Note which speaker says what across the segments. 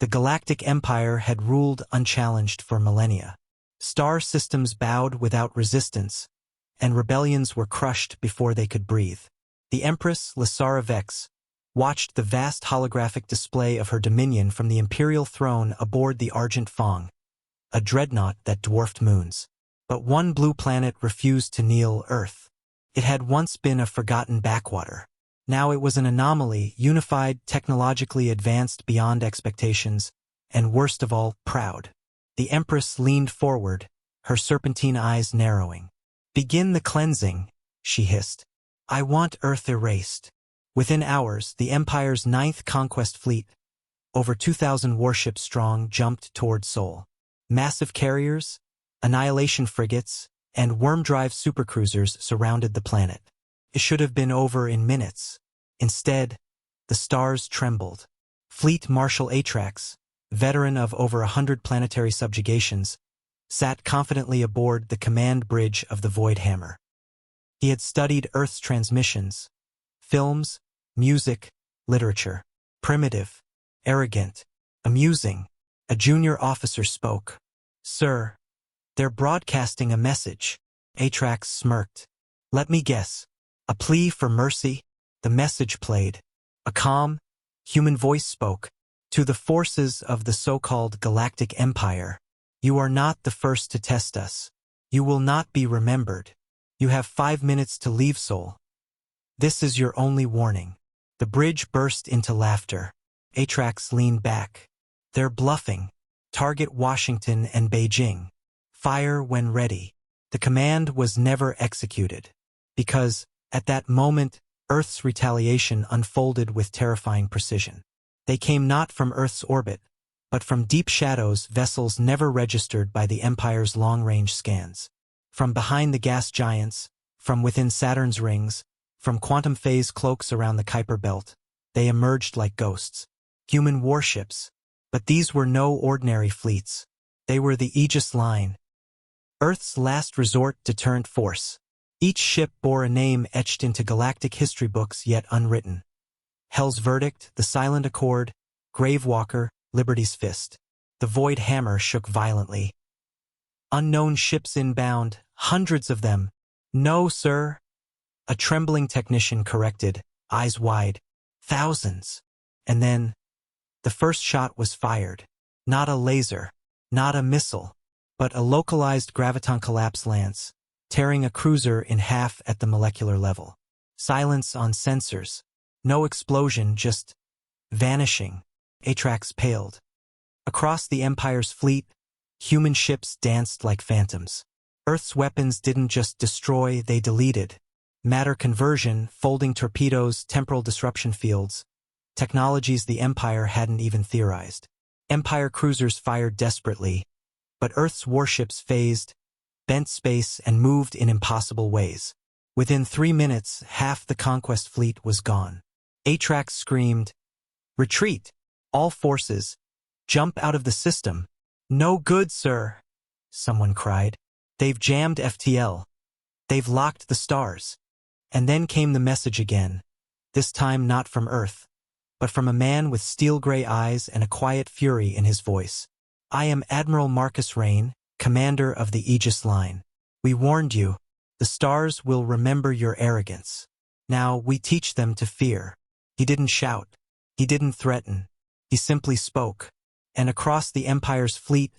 Speaker 1: The Galactic Empire had ruled unchallenged for millennia. Star systems bowed without resistance, and rebellions were crushed before they could breathe. The Empress Lysara Vex watched the vast holographic display of her dominion from the imperial throne aboard the Argent Fong, a dreadnought that dwarfed moons. But one blue planet refused to kneel Earth. It had once been a forgotten backwater. Now it was an anomaly, unified, technologically advanced beyond expectations, and worst of all, proud. The Empress leaned forward, her serpentine eyes narrowing. "Begin the cleansing," she hissed. "I want Earth erased." Within hours, the Empire's 9th Conquest Fleet, over 2,000 warships strong, jumped toward Seoul. Massive carriers, annihilation frigates, and worm-drive supercruisers surrounded the planet. It should have been over in minutes. Instead, the stars trembled. Fleet Marshal Atrax, veteran of over 100 planetary subjugations, sat confidently aboard the command bridge of the Void Hammer. He had studied Earth's transmissions, films, music, literature. Primitive, arrogant, amusing. A junior officer spoke. "Sir, they're broadcasting a message." Atrax smirked. "Let me guess. A plea for mercy?" The message played. A calm, human voice spoke. "To the forces of the so-called Galactic Empire, you are not the first to test us. You will not be remembered. You have 5 minutes to leave Seoul. This is your only warning." The bridge burst into laughter. Atrax leaned back. "They're bluffing. Target Washington and Beijing. Fire when ready." The command was never executed, because, at that moment, Earth's retaliation unfolded with terrifying precision. They came not from Earth's orbit, but from deep shadows, vessels never registered by the Empire's long-range scans. From behind the gas giants, from within Saturn's rings, from quantum phase cloaks around the Kuiper belt, they emerged like ghosts. Human warships, but these were no ordinary fleets. They were the Aegis Line, Earth's last resort deterrent force. Each ship bore a name etched into galactic history books yet unwritten. Hell's Verdict, the Silent Accord, Gravewalker, Liberty's Fist. The Void Hammer shook violently. "Unknown ships inbound, hundreds of them." "No, sir." A trembling technician corrected, eyes wide. "Thousands." And then, the first shot was fired. Not a laser, not a missile, but a localized graviton collapse lance, tearing a cruiser in half at the molecular level. Silence on sensors. No explosion, just vanishing. Atrax paled. Across the Empire's fleet, human ships danced like phantoms. Earth's weapons didn't just destroy, they deleted. Matter conversion, folding torpedoes, temporal disruption fields, technologies the Empire hadn't even theorized. Empire cruisers fired desperately, but Earth's warships phased, bent space, and moved in impossible ways. Within 3 minutes, half the Conquest fleet was gone. Atrax screamed, "Retreat! All forces! Jump out of the system!" "No good, sir," someone cried. "They've jammed FTL. They've locked the stars." And then came the message again, this time not from Earth, but from a man with steel-gray eyes and a quiet fury in his voice. "I am Admiral Marcus Rain, commander of the Aegis Line. We warned you. The stars will remember your arrogance. Now we teach them to fear." He didn't shout. He didn't threaten. He simply spoke. And across the Empire's fleet,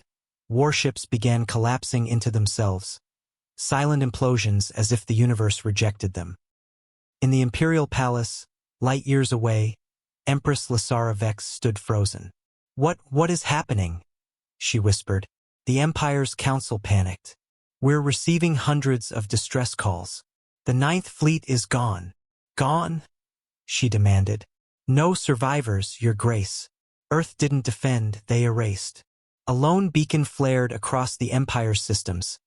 Speaker 1: warships began collapsing into themselves. Silent implosions as if the universe rejected them. In the Imperial Palace, light years away, Empress Lysara Vex stood frozen. What is happening?" she whispered. The Empire's council panicked. "We're receiving hundreds of distress calls. The 9th Fleet is gone." "Gone?" she demanded. "No survivors, Your Grace. Earth didn't defend, they erased." A lone beacon flared across the Empire's systems.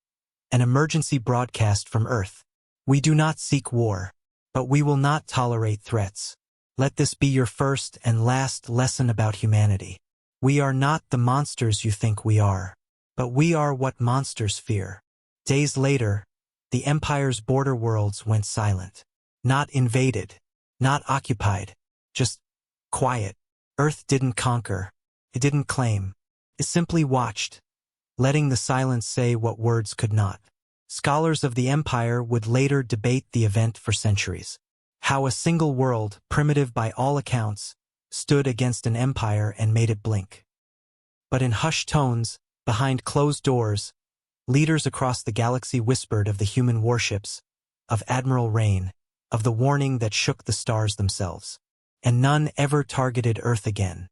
Speaker 1: An emergency broadcast from Earth. "We do not seek war, but we will not tolerate threats. Let this be your first and last lesson about humanity. We are not the monsters you think we are, but we are what monsters fear." Days later, the Empire's border worlds went silent. Not invaded, not occupied, just quiet. Earth didn't conquer. It didn't claim. It simply watched, letting the silence say what words could not. Scholars of the Empire would later debate the event for centuries. How a single world, primitive by all accounts, stood against an empire and made it blink. But in hushed tones, behind closed doors, leaders across the galaxy whispered of the human warships, of Admiral Rain, of the warning that shook the stars themselves. And none ever targeted Earth again.